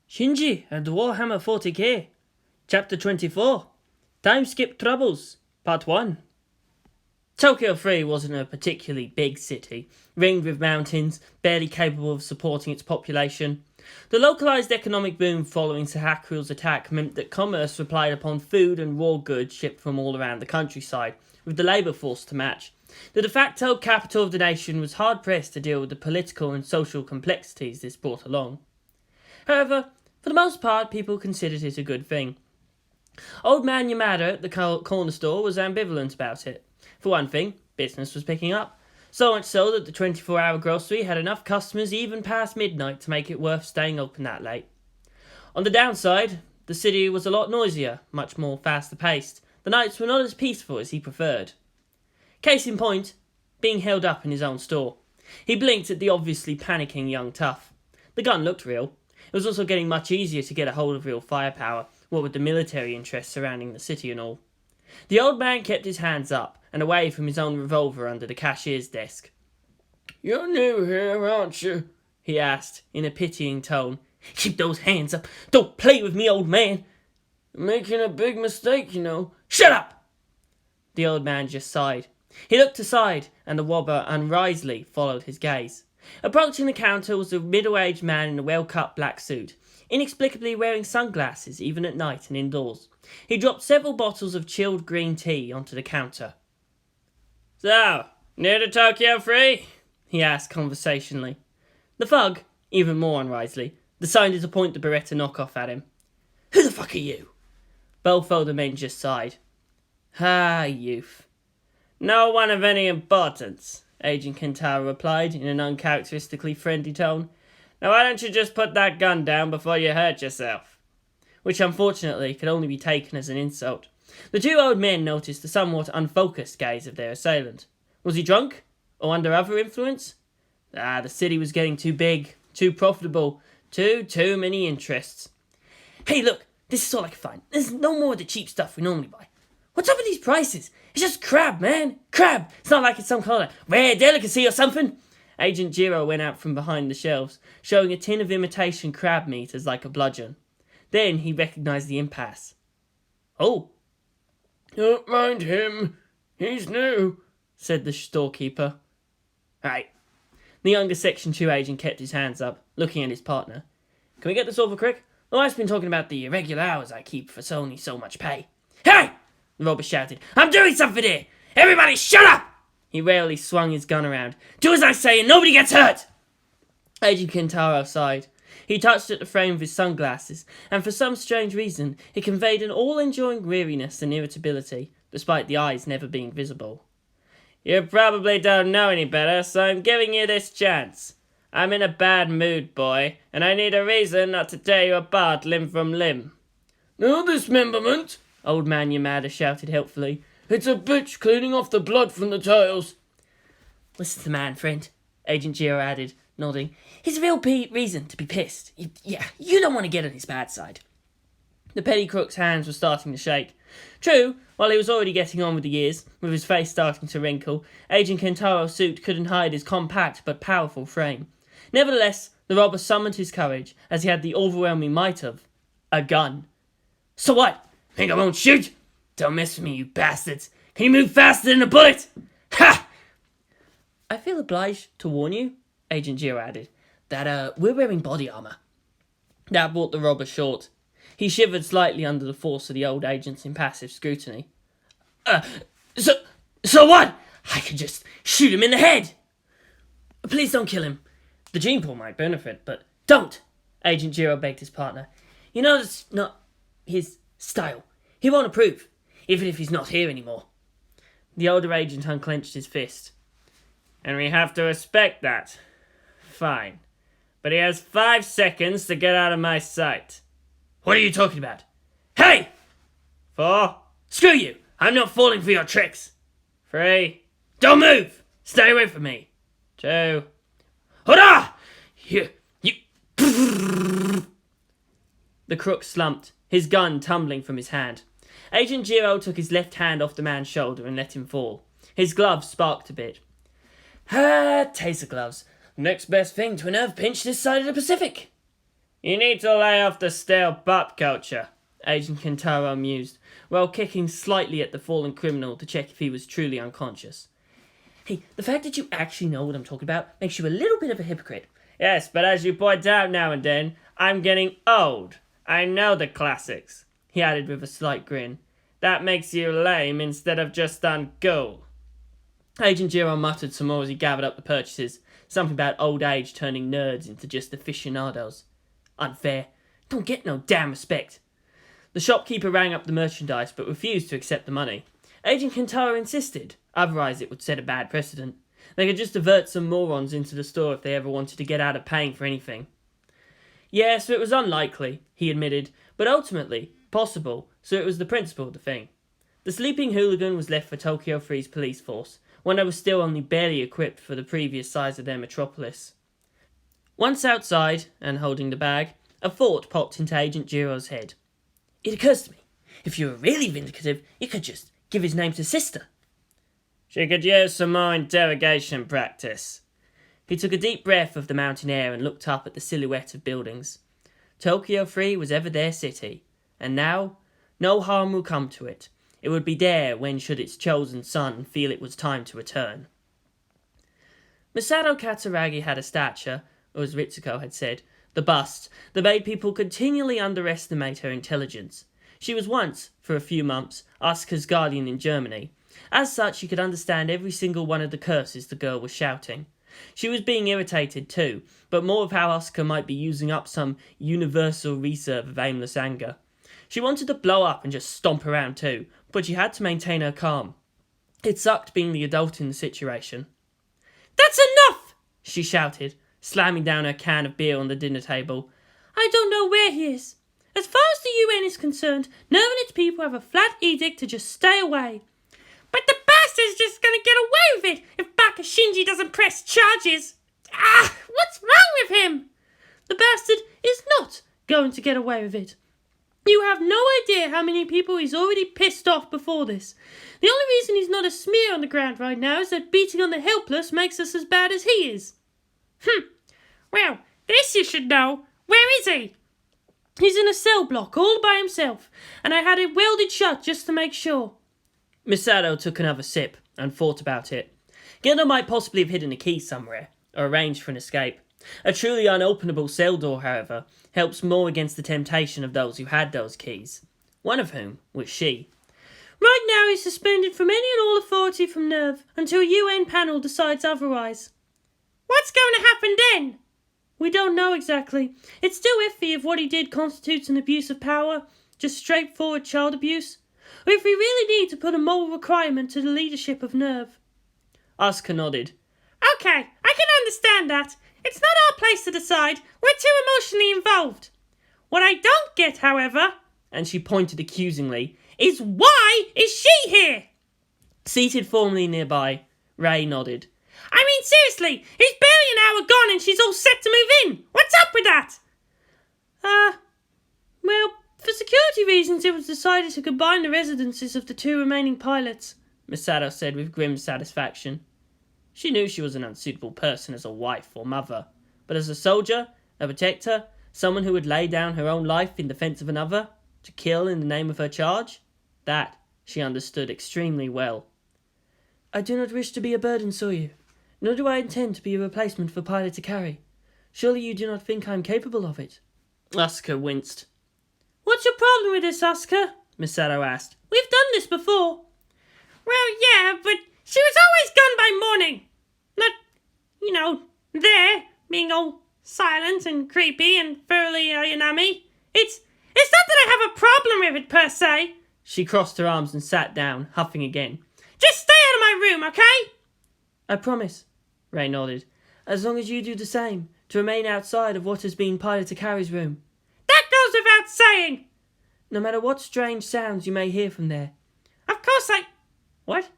Shinji and Warhammer40k, Chapter 24, Timeskip Troubles, Part 1. Tokyo 3 wasn't a particularly big city, ringed with mountains, barely capable of supporting its population. The localised economic boom following Sahaku's attack meant that commerce relied upon food and raw goods shipped from all around the countryside, with the labour force to match. The de facto capital of the nation was hard-pressed to deal with the political and social complexities this brought along. However, for the most part, people considered it a good thing. Old man Yamada at the corner store was ambivalent about it. For one thing, business was picking up, so much so that the 24-hour grocery had enough customers even past midnight to make it worth staying open that late. On the downside, the city was a lot noisier, much more faster-paced. The nights were not as peaceful as he preferred. Case in point, being held up in his own store. He blinked at the obviously panicking young tough. The gun looked real. It was also getting much easier to get a hold of real firepower, what with the military interests surrounding the city and all. The old man kept his hands up and away from his own revolver under the cashier's desk. "You're new here, aren't you?" he asked, in a pitying tone. "Keep those hands up! Don't play with me, old man!" "You're making a big mistake, you know." "Shut up!" The old man just sighed. He looked aside, and the robber unwisely followed his gaze. Approaching the counter was a middle-aged man in a well-cut black suit, inexplicably wearing sunglasses even at night and indoors. He dropped several bottles of chilled green tea onto the counter. "So, new to Tokyo 3?" he asked conversationally. The thug, even more unwisely, decided to point the Beretta knockoff at him. "Who the fuck are you?" Both older men just sighed. "Ah, youth. No one of any importance," Agent Kentaro replied in an uncharacteristically friendly tone. "Now why don't you just put that gun down before you hurt yourself?" Which unfortunately could only be taken as an insult. The two old men noticed the somewhat unfocused gaze of their assailant. Was he drunk? Or under other influence? The city was getting too big, too profitable, too many interests. "Hey, look, this is all I can find. There's no more of the cheap stuff we normally buy. What's up with these prices? It's just crab, man. Crab. It's not like it's some kind of rare delicacy or something." Agent Jiro went out from behind the shelves, showing a tin of imitation crab meat as like a bludgeon. Then he recognized the impasse. "Oh." "Don't mind him. He's new," said the storekeeper. "Right." The younger Section 2 agent kept his hands up, looking at his partner. "Can we get this over quick? The wife's been talking about the irregular hours I keep for only so much pay." "Hey!" the robber shouted. "I'm doing something here! Everybody shut up!" He rarely swung his gun around. "Do as I say and nobody gets hurt!" Agent Kentaro sighed. He touched at the frame of his sunglasses, and for some strange reason, it conveyed an all-enduring weariness and irritability, despite the eyes never being visible. "You probably don't know any better, so I'm giving you this chance. I'm in a bad mood, boy, and I need a reason not to tear you apart limb from limb." "No dismemberment," Old Man Yamada shouted helpfully. "It's a bitch cleaning off the blood from the tiles." "Listen to the man, friend," Agent Jiro added, nodding. "He's a real reason to be pissed. You don't want to get on his bad side." The petty crook's hands were starting to shake. True, while he was already getting on with the years, with his face starting to wrinkle, Agent Kentaro's suit couldn't hide his compact but powerful frame. Nevertheless, the robber summoned his courage, as he had the overwhelming might of a gun. "So what? Think I won't shoot? Don't mess with me, you bastards. Can you move faster than a bullet? Ha!" "I feel obliged to warn you," Agent Jiro added, "that we're wearing body armour." That brought the robber short. He shivered slightly under the force of the old agent's impassive scrutiny. So what? I could just shoot him in the head." "Please don't kill him. The gene pool might benefit, but don't," Agent Jiro begged his partner. "You know that's not his style. He won't approve, even if he's not here anymore." The older agent unclenched his fist. "And we have to respect that. Fine. But he has 5 seconds to get out of my sight." "What are you talking about?" "Hey!" 4. "Screw you! I'm not falling for your tricks." 3. "Don't move! Stay away from me." 2. Hurrah! You... The crook slumped, his gun tumbling from his hand. Agent Jiro took his left hand off the man's shoulder and let him fall. His gloves sparked a bit. "Taser gloves. Next best thing to a nerve pinch this side of the Pacific." You need to lay off the stale pop culture, Agent Kentaro mused, while kicking slightly at the fallen criminal to check if he was truly unconscious. Hey, the fact that you actually know what I'm talking about makes you a little bit of a hypocrite. Yes, but as you point out now and then, I'm getting old. I know the classics, he added with a slight grin. That makes you lame instead of just uncool. Agent Jiro muttered some more as he gathered up the purchases. Something about old age turning nerds into just aficionados. Unfair. Don't get no damn respect. The shopkeeper rang up the merchandise but refused to accept the money. Agent Kentaro insisted, otherwise it would set a bad precedent. They could just divert some morons into the store if they ever wanted to get out of paying for anything. Yes, it was unlikely, he admitted, but ultimately possible, so it was the principle of the thing. The sleeping hooligan was left for Tokyo 3's police force, one that was still only barely equipped for the previous size of their metropolis. Once outside, and holding the bag, a thought popped into Agent Jiro's head. It occurs to me, if you were really vindicative, you could just give his name to Sister. She could use some more interrogation practice. He took a deep breath of the mountain air and looked up at the silhouette of buildings. Tokyo 3 was ever their city, and now no harm will come to it. It would be there when should its chosen son feel it was time to return. Masato Katsuragi had a stature, or as Ritsuko had said, the bust, that made people continually underestimate her intelligence. She was once, for a few months, Asuka's guardian in Germany. As such, she could understand every single one of the curses the girl was shouting. She was being irritated too, but more of how Asuka might be using up some universal reserve of aimless anger. She wanted to blow up and just stomp around too, but she had to maintain her calm. It sucked being the adult in the situation. That's enough! She shouted, slamming down her can of beer on the dinner table. I don't know where he is. As far as the UN is concerned, NERV and its people have a flat edict to just stay away. But the bastard's just gonna get away with it if Baka Shinji doesn't press charges. What's wrong with him? The bastard is not going to get away with it. You have no idea how many people he's already pissed off before this. The only reason he's not a smear on the ground right now is that beating on the helpless makes us as bad as he is. Well, this you should know. Where is he? He's in a cell block all by himself, and I had it welded shut just to make sure. Misato took another sip and thought about it. Gendo might possibly have hidden a key somewhere, or arranged for an escape. A truly unopenable cell door, however, helps more against the temptation of those who had those keys. One of whom was she. Right now he's suspended from any and all authority from NERV until a UN panel decides otherwise. What's going to happen then? We don't know exactly. It's still iffy if what he did constitutes an abuse of power, just straightforward child abuse, or if we really need to put a moral requirement to the leadership of NERV. Asuka nodded. Okay, I can understand that. It's not our place to decide. We're too emotionally involved. What I don't get, however, and she pointed accusingly, is why is she here? Seated formally nearby, Ray nodded. I mean, seriously, it's barely an hour gone and she's all set to move in. What's up with that? Well, for security reasons it was decided to combine the residences of the two remaining pilots, Misato said with grim satisfaction. She knew she was an unsuitable person as a wife or mother, but as a soldier, a protector, someone who would lay down her own life in defence of another, to kill in the name of her charge, that she understood extremely well. I do not wish to be a burden, Soyu, nor do I intend to be a replacement for Pilot Ikari. Surely you do not think I am capable of it? Asuka winced. What's your problem with this, Asuka? Misato asked. We've done this before. Well, yeah, but she was always gone by morning. Not, there, being all silent and creepy and thoroughly Ayanami. It's not that I have a problem with it, per se. She crossed her arms and sat down, huffing again. Just stay out of my room, okay? I promise, Ray nodded. As long as you do the same, to remain outside of what has been Pilot Ikari's room. That goes without saying! No matter what strange sounds you may hear from there. Of course What?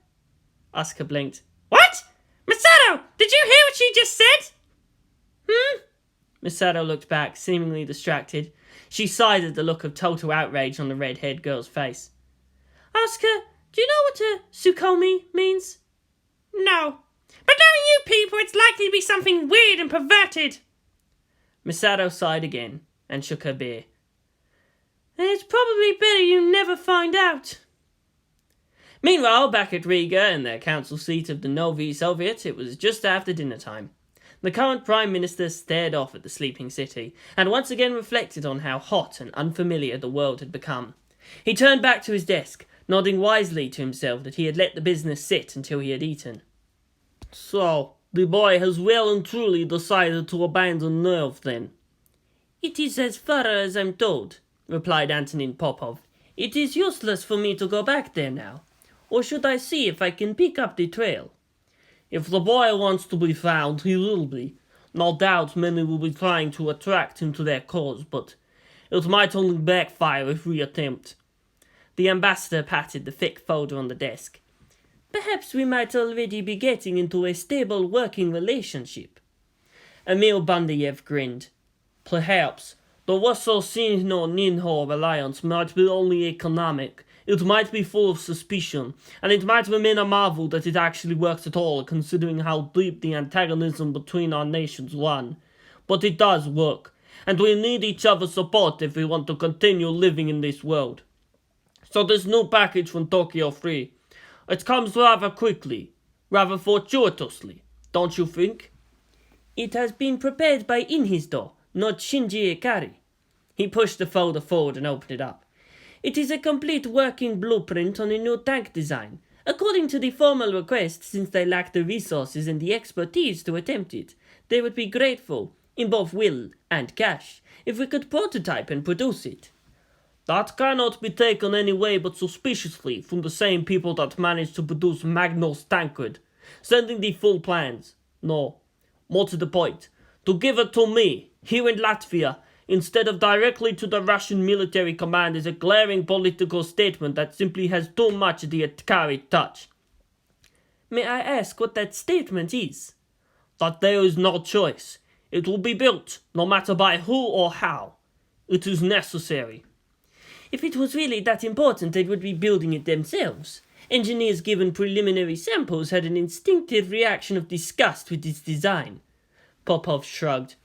Asuka blinked. What? Misato, did you hear what she just said? Misato looked back, seemingly distracted. She sighed at the look of total outrage on the red-haired girl's face. Asuka, do you know what a Tsukomi means? No. But knowing you people, it's likely to be something weird and perverted. Misato sighed again. and shook her beer. It's probably better you never find out. Meanwhile, back at Riga, in their council seat of the Novi Soviet, it was just after dinner time. The current Prime Minister stared off at the sleeping city, and once again reflected on how hot and unfamiliar the world had become. He turned back to his desk, nodding wisely to himself that he had let the business sit until he had eaten. So, the boy has well and truly decided to abandon Nerv, then? It is as far as I'm told, replied Antonin Popov. It is useless for me to go back there now. Or should I see if I can pick up the trail? If the boy wants to be found, he will be. No doubt many will be trying to attract him to their cause, but it might only backfire if we attempt. The ambassador patted the thick folder on the desk. Perhaps we might already be getting into a stable working relationship. Emil Bundayev grinned. Perhaps. The Russo-Sino-Ninho alliance might be only economic. It might be full of suspicion, and it might remain a marvel that it actually works at all, considering how deep the antagonism between our nations run. But it does work, and we need each other's support if we want to continue living in this world. So this new package from Tokyo Free, it comes rather quickly, rather fortuitously, don't you think? It has been prepared by Inhisdo, not Shinji Ikari. He pushed the folder forward and opened it up. It is a complete working blueprint on a new tank design. According to the formal request, since they lack the resources and the expertise to attempt it, they would be grateful, in both will and cash, if we could prototype and produce it. That cannot be taken any way but suspiciously from the same people that managed to produce Magnus Tankred. Sending the full plans. No, more to the point, to give it to me, here in Latvia, instead of directly to the Russian military command is a glaring political statement that simply has too much of the Ikari touch. May I ask what that statement is? That there is no choice. It will be built, no matter by who or how. It is necessary. If it was really that important, they would be building it themselves. Engineers given preliminary samples had an instinctive reaction of disgust with its design. Popov shrugged.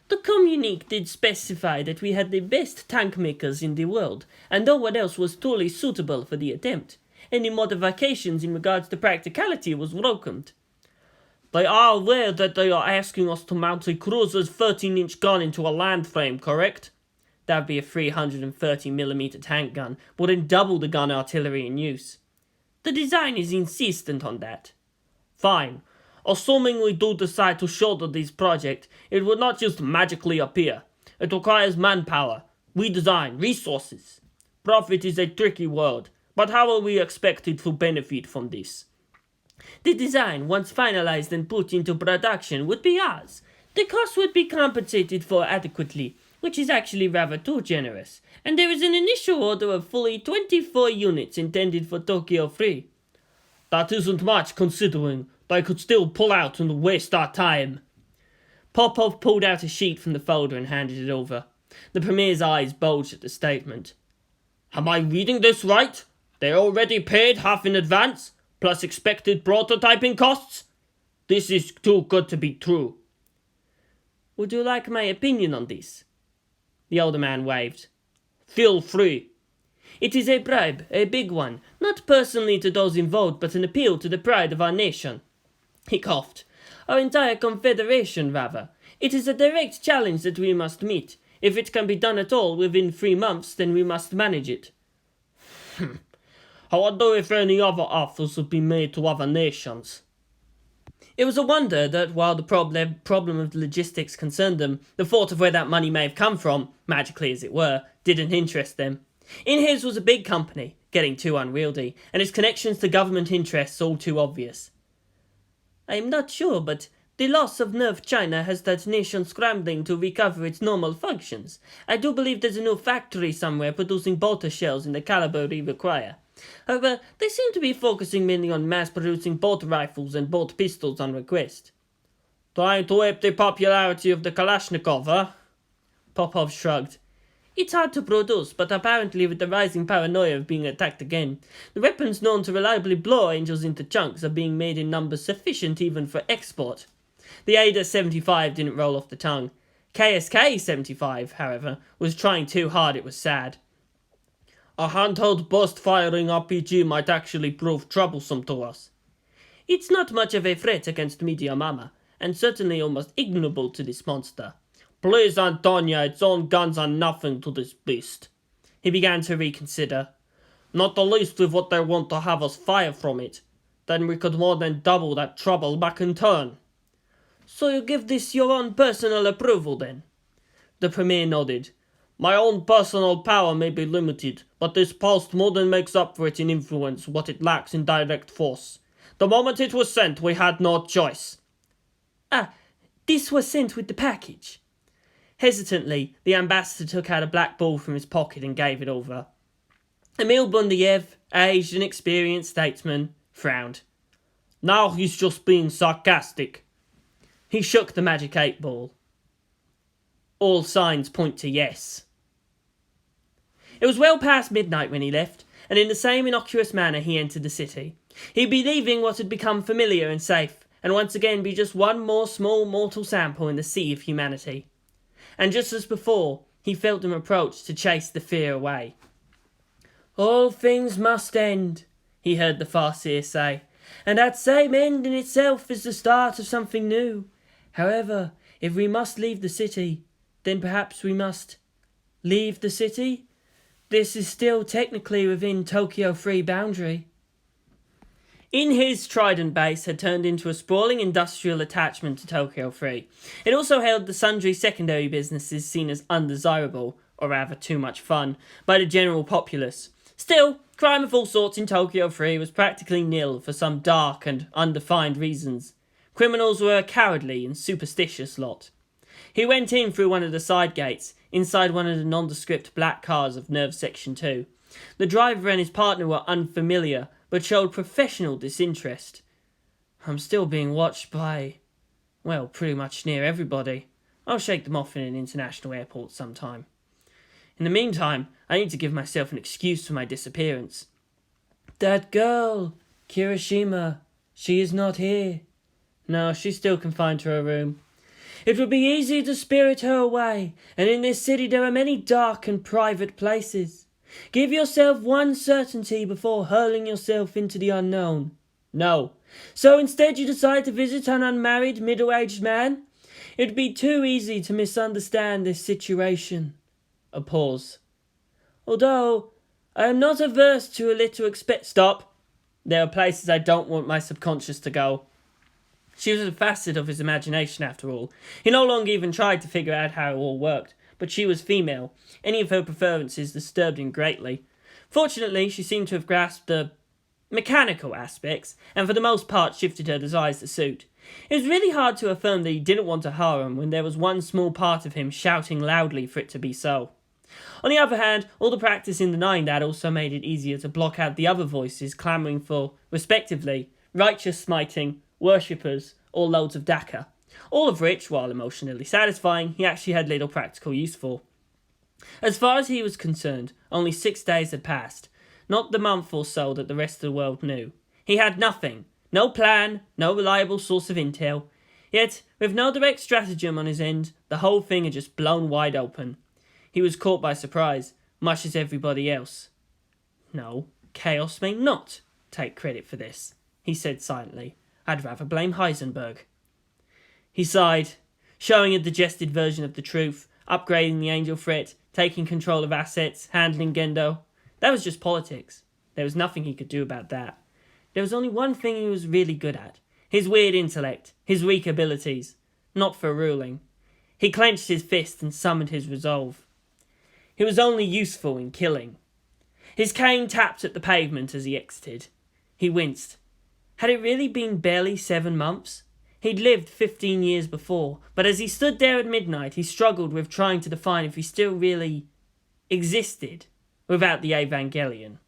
The Communique did specify that we had the best tank makers in the world, and no one else was truly suitable for the attempt. Any modifications in regards to practicality was welcomed. They are aware that they are asking us to mount a cruiser's 13-inch gun into a land frame, correct? That would be a 330mm tank gun, more than double the gun artillery in use. The design is insistent on that. Fine. Assuming we do decide to shoulder this project, it would not just magically appear. It requires manpower, redesign, resources. Profit is a tricky word, but how are we expected to benefit from this? The design, once finalized and put into production, would be ours. The cost would be compensated for adequately, which is actually rather too generous, and there is an initial order of fully 24 units intended for Tokyo Free. That isn't much, considering they could still pull out and waste our time. Popov pulled out a sheet from the folder and handed it over. The Premier's eyes bulged at the statement. Am I reading this right? They're already paid half in advance, plus expected prototyping costs? This is too good to be true. Would you like my opinion on this? The older man waved. Feel free. It is a bribe, a big one, not personally to those involved, but an appeal to the pride of our nation. He coughed. Our entire confederation, rather. It is a direct challenge that we must meet. If it can be done at all within 3 months, then we must manage it. I wonder if any other offers would be made to other nations. It was a wonder that while the problem of logistics concerned them, the thought of where that money may have come from, magically as it were, didn't interest them. In his was a big company, getting too unwieldy, and its connections to government interests all too obvious. I am not sure, but the loss of Nerv China has that nation scrambling to recover its normal functions. I do believe there's a new factory somewhere producing bolter shells in the caliber we require. However, they seem to be focusing mainly on mass-producing bolt rifles and bolt pistols on request. Trying to ape the popularity of the Kalashnikov, huh? Popov shrugged. It's hard to produce, but apparently with the rising paranoia of being attacked again, the weapons known to reliably blow angels into chunks are being made in numbers sufficient even for export. The Ada-75 didn't roll off the tongue. KSK-75, however, was trying too hard it was sad. A handheld burst-firing RPG might actually prove troublesome to us. It's not much of a threat against Media Mama, and certainly almost ignorable to this monster. Please, Antonia, its own guns are nothing to this beast. He began to reconsider. Not the least with what they want to have us fire from it. Then we could more than double that trouble back in turn. So you give this your own personal approval, then? The Premier nodded. My own personal power may be limited, but this post more than makes up for it in influence what it lacks in direct force. The moment it was sent, we had no choice. Ah, this was sent with the package. Hesitantly, the ambassador took out a black ball from his pocket and gave it over. Emil Bundiev, aged and experienced statesman, frowned. Now he's just being sarcastic. He shook the magic 8-ball. All signs point to yes. It was well past midnight when he left, and in the same innocuous manner he entered the city. He'd be leaving what had become familiar and safe, and once again be just one more small mortal sample in the sea of humanity. And just as before, he felt them approach to chase the fear away. All things must end, he heard the Farseer say, and that same end in itself is the start of something new. However, if we must leave the city, then perhaps we must leave the city? This is still technically within Tokyo Free boundary. In his Trident base had turned into a sprawling industrial attachment to Tokyo Free. It also held the sundry secondary businesses seen as undesirable, or rather too much fun, by the general populace. Still, crime of all sorts in Tokyo Free was practically nil for some dark and undefined reasons. Criminals were a cowardly and superstitious lot. He went in through one of the side gates, inside one of the nondescript black cars of Nerve Section 2. The driver and his partner were unfamiliar, but showed professional disinterest. I'm still being watched by, well, pretty much near everybody. I'll shake them off in an international airport sometime. In the meantime, I need to give myself an excuse for my disappearance. That girl, Kirishima, she is not here. No, she's still confined to her room. It would be easy to spirit her away, and in this city there are many dark and private places. Give yourself one certainty before hurling yourself into the unknown. No. So instead you decide to visit an unmarried, middle-aged man? It would be too easy to misunderstand this situation. A pause. Although, I am not averse to a little Stop. There are places I don't want my subconscious to go. She was a facet of his imagination, after all. He no longer even tried to figure out how it all worked. But she was female. Any of her preferences disturbed him greatly. Fortunately, she seemed to have grasped the mechanical aspects, and for the most part shifted her desires to suit. It was really hard to affirm that he didn't want a harem when there was one small part of him shouting loudly for it to be so. On the other hand, all the practice in denying that also made it easier to block out the other voices clamouring for, respectively, righteous smiting, worshippers, or loads of Daka. All of which, while emotionally satisfying, he actually had little practical use for. As far as he was concerned, only 6 days had passed, not the month or so that the rest of the world knew. He had nothing, no plan, no reliable source of intel. Yet, with no direct stratagem on his end, the whole thing had just blown wide open. He was caught by surprise, much as everybody else. No, Chaos may not take credit for this, he said silently. I'd rather blame Heisenberg. He sighed, showing a digested version of the truth, upgrading the Angel threat, taking control of assets, handling Gendo. That was just politics. There was nothing he could do about that. There was only one thing he was really good at. His weird intellect, his weak abilities. Not for ruling. He clenched his fist and summoned his resolve. He was only useful in killing. His cane tapped at the pavement as he exited. He winced. Had it really been barely 7 months? He'd lived 15 years before, but as he stood there at midnight, he struggled with trying to define if he still really existed without the Evangelion.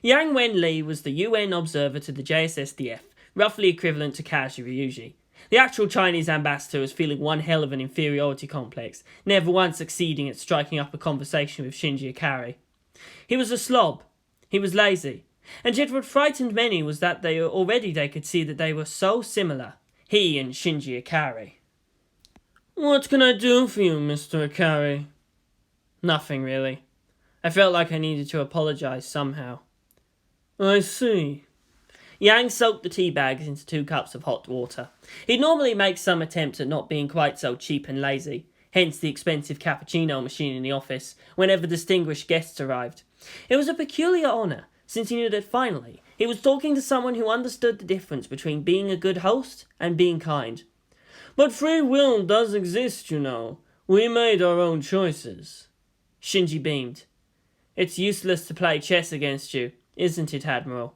Yang Wen-Li was the UN observer to the JSSDF, roughly equivalent to Kaji Ryuji. The actual Chinese ambassador was feeling one hell of an inferiority complex, never once succeeding at striking up a conversation with Shinji Ikari. He was a slob. He was lazy. And yet what frightened many was that they could see that they were so similar, he and Shinji Ikari. What can I do for you, Mr. Akari? Nothing, really. I felt like I needed to apologize somehow. I see. Yang soaked the tea bags into 2 cups of hot water. He'd normally make some attempt at not being quite so cheap and lazy, hence the expensive cappuccino machine in the office, whenever distinguished guests arrived. It was a peculiar honour, since he knew that finally he was talking to someone who understood the difference between being a good host and being kind. But free will does exist, you know. We made our own choices. Shinji beamed. It's useless to play chess against you, isn't it, Admiral?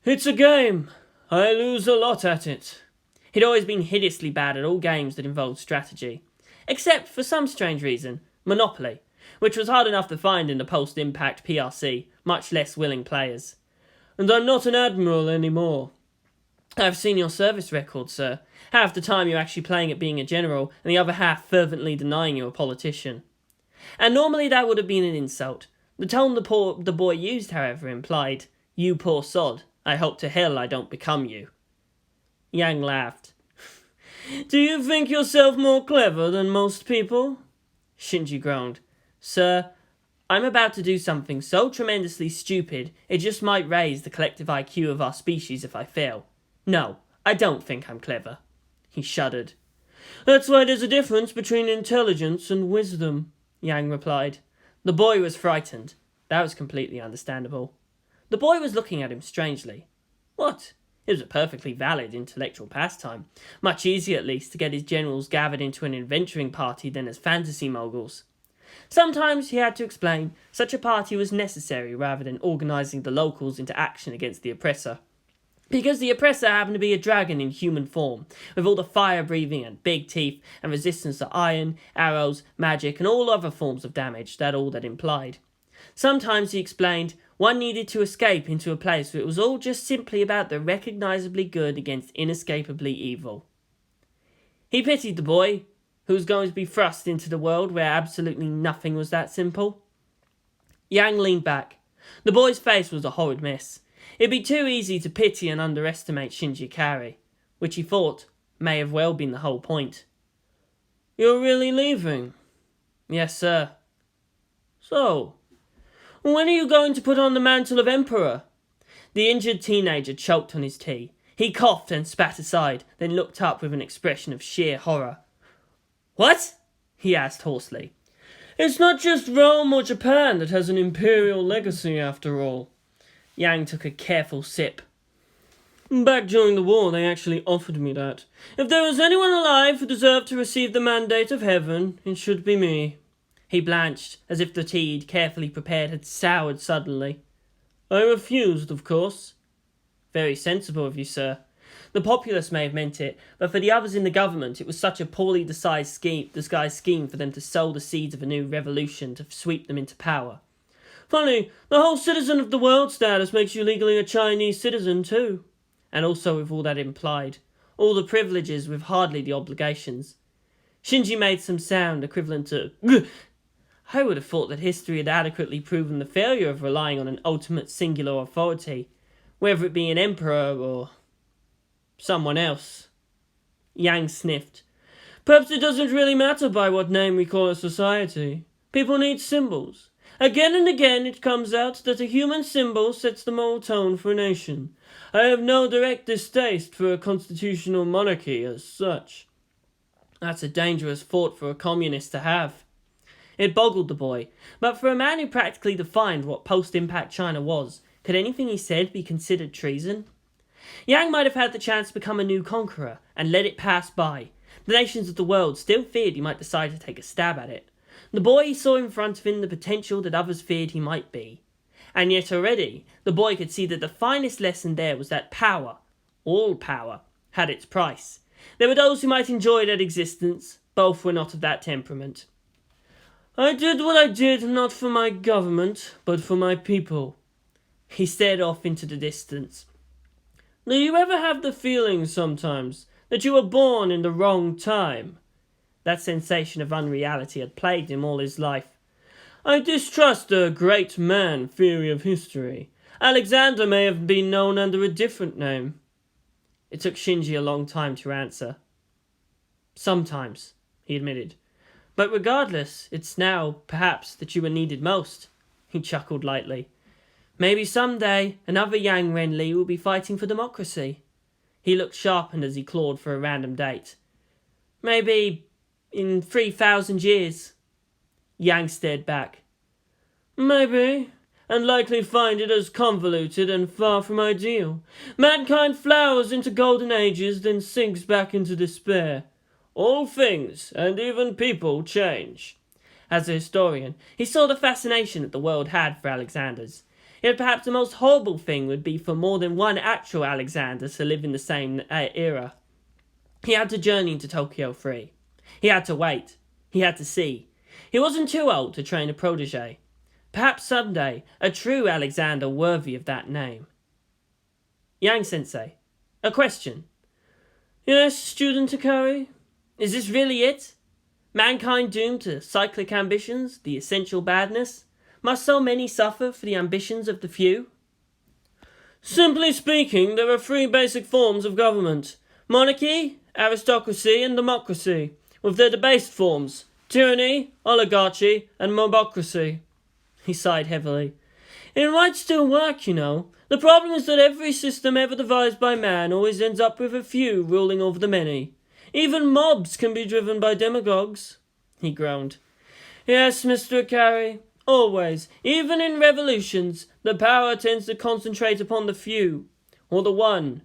It's a game. I lose a lot at it. He'd always been hideously bad at all games that involved strategy. Except, for some strange reason, Monopoly, which was hard enough to find in the post-impact PRC, much less willing players. And I'm not an admiral anymore. I've seen your service record, sir. Half the time you're actually playing at being a general, and the other half fervently denying you're a politician. And normally that would have been an insult. The tone the boy used, however, implied, "You poor sod, I hope to hell I don't become you." Yang laughed. Do you think yourself more clever than most people? Shinji groaned. Sir, I'm about to do something so tremendously stupid, it just might raise the collective IQ of our species if I fail. No, I don't think I'm clever. He shuddered. That's why there's a difference between intelligence and wisdom, Yang replied. The boy was frightened. That was completely understandable. The boy was looking at him strangely. What? It was a perfectly valid intellectual pastime. Much easier, at least, to get his generals gathered into an adventuring party than as fantasy moguls. Sometimes, he had to explain, such a party was necessary rather than organising the locals into action against the oppressor. Because the oppressor happened to be a dragon in human form, with all the fire-breathing and big teeth and resistance to iron, arrows, magic and all other forms of damage, that implied. Sometimes, he explained, one needed to escape into a place where it was all just simply about the recognisably good against inescapably evil. He pitied the boy, who was going to be thrust into the world where absolutely nothing was that simple. Yang leaned back. The boy's face was a horrid mess. It'd be too easy to pity and underestimate Shinji Ikari, which he thought may have well been the whole point. You're really leaving? Yes, sir. So, when are you going to put on the mantle of Emperor? The injured teenager choked on his tea. He coughed and spat aside, then looked up with an expression of sheer horror. What? He asked hoarsely. It's not just Rome or Japan that has an imperial legacy, after all. Yang took a careful sip. Back during the war, they actually offered me that. If there was anyone alive who deserved to receive the mandate of heaven, it should be me. He blanched, as if the tea he'd carefully prepared had soured suddenly. I refused, of course. Very sensible of you, sir. The populace may have meant it, but for the others in the government it was such a poorly disguised scheme for them to sow the seeds of a new revolution to sweep them into power. Funny, the whole citizen of the world status makes you legally a Chinese citizen too. And also with all that implied. All the privileges with hardly the obligations. Shinji made some sound equivalent to Gh! I would have thought that history had adequately proven the failure of relying on an ultimate singular authority, whether it be an emperor or someone else. Yang sniffed. Perhaps it doesn't really matter by what name we call a society. People need symbols. Again and again it comes out that a human symbol sets the moral tone for a nation. I have no direct distaste for a constitutional monarchy as such. That's a dangerous thought for a communist to have. It boggled the boy, but for a man who practically defined what post-impact China was, could anything he said be considered treason? Yang might have had the chance to become a new conqueror, and let it pass by. The nations of the world still feared he might decide to take a stab at it. The boy saw in front of him the potential that others feared he might be. And yet already, the boy could see that the finest lesson there was that power, all power, had its price. There were those who might enjoy that existence, both were not of that temperament. I did what I did not for my government, but for my people. He stared off into the distance. Do you ever have the feeling sometimes that you were born in the wrong time? That sensation of unreality had plagued him all his life. I distrust the great man theory of history. Alexander may have been known under a different name. It took Shinji a long time to answer. Sometimes, he admitted. But regardless, it's now, perhaps, that you are needed most. He chuckled lightly. Maybe someday another Yang Wen-Li will be fighting for democracy. He looked sharpened as he clawed for a random date. Maybe in 3,000 years. Yang stared back. Maybe, and likely find it as convoluted and far from ideal. Mankind flowers into golden ages, then sinks back into despair. All things, and even people, change. As a historian, he saw the fascination that the world had for Alexanders. Yet perhaps the most horrible thing would be for more than one actual Alexander to live in the same era. He had to journey into Tokyo free. He had to wait. He had to see. He wasn't too old to train a protege. Perhaps someday, a true Alexander worthy of that name. Yang-sensei, a question. Yes, student Akari? Is this really it? Mankind doomed to cyclic ambitions, the essential badness? Must so many suffer for the ambitions of the few? Simply speaking, there are three basic forms of government. Monarchy, aristocracy, and democracy, with their debased forms, tyranny, oligarchy, and mobocracy. He sighed heavily. It might still work, you know. The problem is that every system ever devised by man always ends up with a few ruling over the many. Even mobs can be driven by demagogues. He groaned. Yes, Mr. Akari, always, even in revolutions, the power tends to concentrate upon the few, or the one.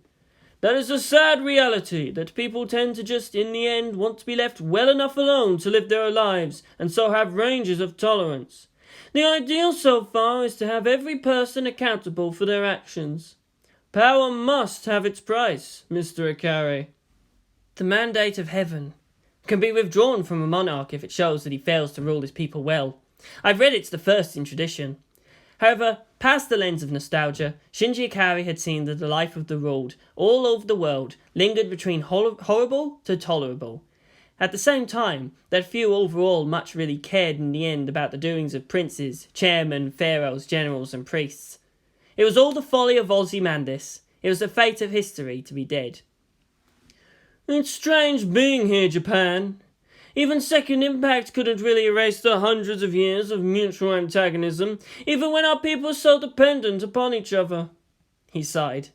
That is a sad reality, that people tend to just, in the end, want to be left well enough alone to live their lives, and so have ranges of tolerance. The ideal so far is to have every person accountable for their actions. Power must have its price, Mr. Akari. The mandate of heaven can be withdrawn from a monarch if it shows that he fails to rule his people well. I've read it's the first in tradition. However, past the lens of nostalgia, Shinji Ikari had seen that the life of the ruled, all over the world, lingered between horrible to tolerable. At the same time, that few overall much really cared in the end about the doings of princes, chairmen, pharaohs, generals, and priests. It was all the folly of Ozymandias. It was the fate of history to be dead. It's strange being here, Japan. Even Second Impact couldn't really erase the hundreds of years of mutual antagonism, even when our people are so dependent upon each other. He sighed.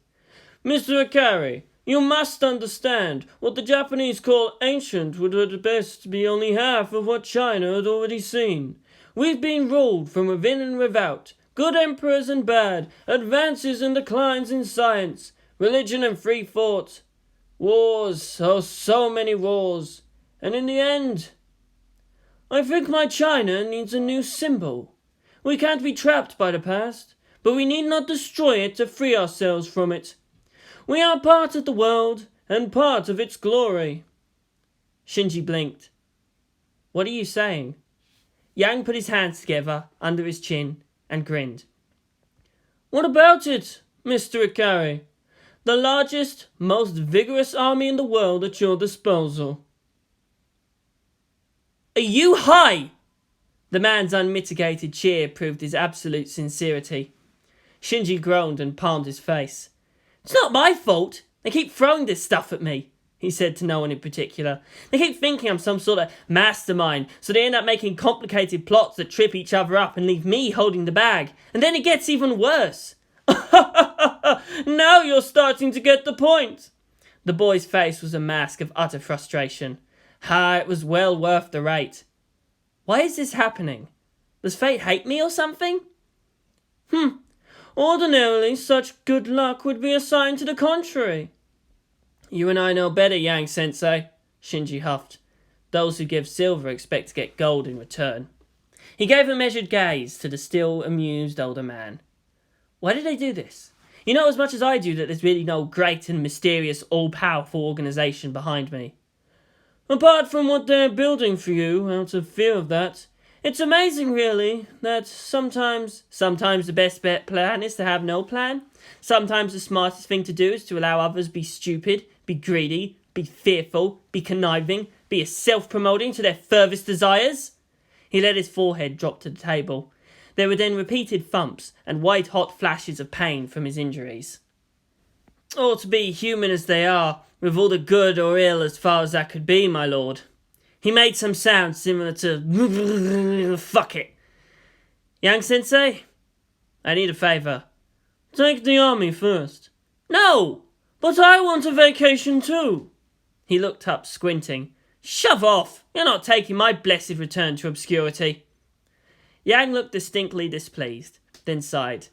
Mr. Akari, you must understand, what the Japanese call ancient would at best be only half of what China had already seen. We've been ruled from within and without, good emperors and bad, advances and declines in science, religion and free thought. Wars, oh so many wars, and in the end, I think my China needs a new symbol. We can't be trapped by the past, but we need not destroy it to free ourselves from it. We are part of the world, and part of its glory. Shinji blinked. What are you saying? Yang put his hands together under his chin and grinned. What about it, Mr. Ikari? The largest, most vigorous army in the world at your disposal. Are you high? The man's unmitigated cheer proved his absolute sincerity. Shinji groaned and palmed his face. It's not my fault. They keep throwing this stuff at me, he said to no one in particular. They keep thinking I'm some sort of mastermind, so they end up making complicated plots that trip each other up and leave me holding the bag. And then it gets even worse. Now you're starting to get the point. The boy's face was a mask of utter frustration. It was well worth the rate. Why is this happening? Does fate hate me or something? Ordinarily, such good luck would be a sign to the contrary. You and I know better, Yang-sensei, Shinji huffed. Those who give silver expect to get gold in return. He gave a measured gaze to the still amused older man. Why did they do this? You know as much as I do that there's really no great and mysterious, all-powerful organisation behind me. Apart from what they're building for you, out of fear of that, it's amazing, really, that sometimes the best bet plan is to have no plan. Sometimes the smartest thing to do is to allow others be stupid, be greedy, be fearful, be conniving, be self-promoting to their furthest desires. He let his forehead drop to the table. There were then repeated thumps and white-hot flashes of pain from his injuries. Ought to be human as they are, with all the good or ill as far as that could be, my lord. He made some sound similar to fuck it. Yang-sensei, I need a favour. Take the army first. No, but I want a vacation too. He looked up, squinting. Shove off! You're not taking my blessed return to obscurity. Yang looked distinctly displeased, then sighed.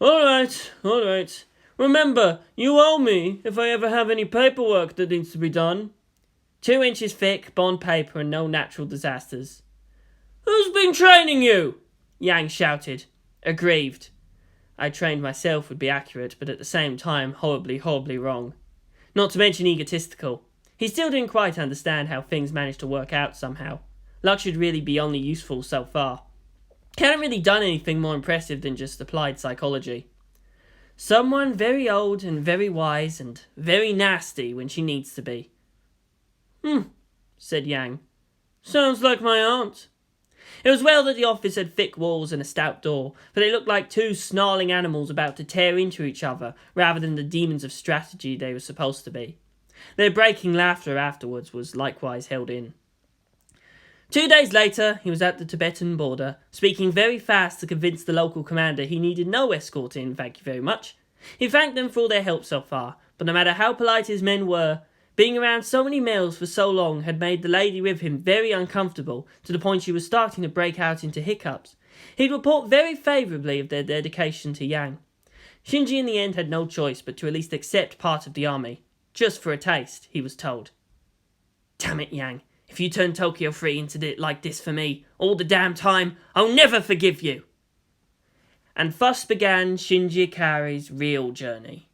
All right. Remember, you owe me if I ever have any paperwork that needs to be done. 2 inches thick, bond paper and no natural disasters. Who's been training you? Yang shouted, aggrieved. I trained myself would be accurate, but at the same time horribly wrong. Not to mention egotistical. He still didn't quite understand how things managed to work out somehow. Luck should really be only useful so far. He hadn't really done anything more impressive than just applied psychology. Someone very old and very wise and very nasty when she needs to be. Said Yang. Sounds like my aunt. It was well that the office had thick walls and a stout door, for they looked like 2 snarling animals about to tear into each other, rather than the demons of strategy they were supposed to be. Their breaking laughter afterwards was likewise held in. 2 days later, he was at the Tibetan border, speaking very fast to convince the local commander he needed no escorting, thank you very much. He thanked them for all their help so far, but no matter how polite his men were, being around so many males for so long had made the lady with him very uncomfortable, to the point she was starting to break out into hiccups. He'd report very favourably of their dedication to Yang. Shinji in the end had no choice but to at least accept part of the army. Just for a taste, he was told. Damn it, Yang. If you turn Tokyo free into it like this for me, all the damn time, I'll never forgive you. And thus began Shinji Ikari's real journey.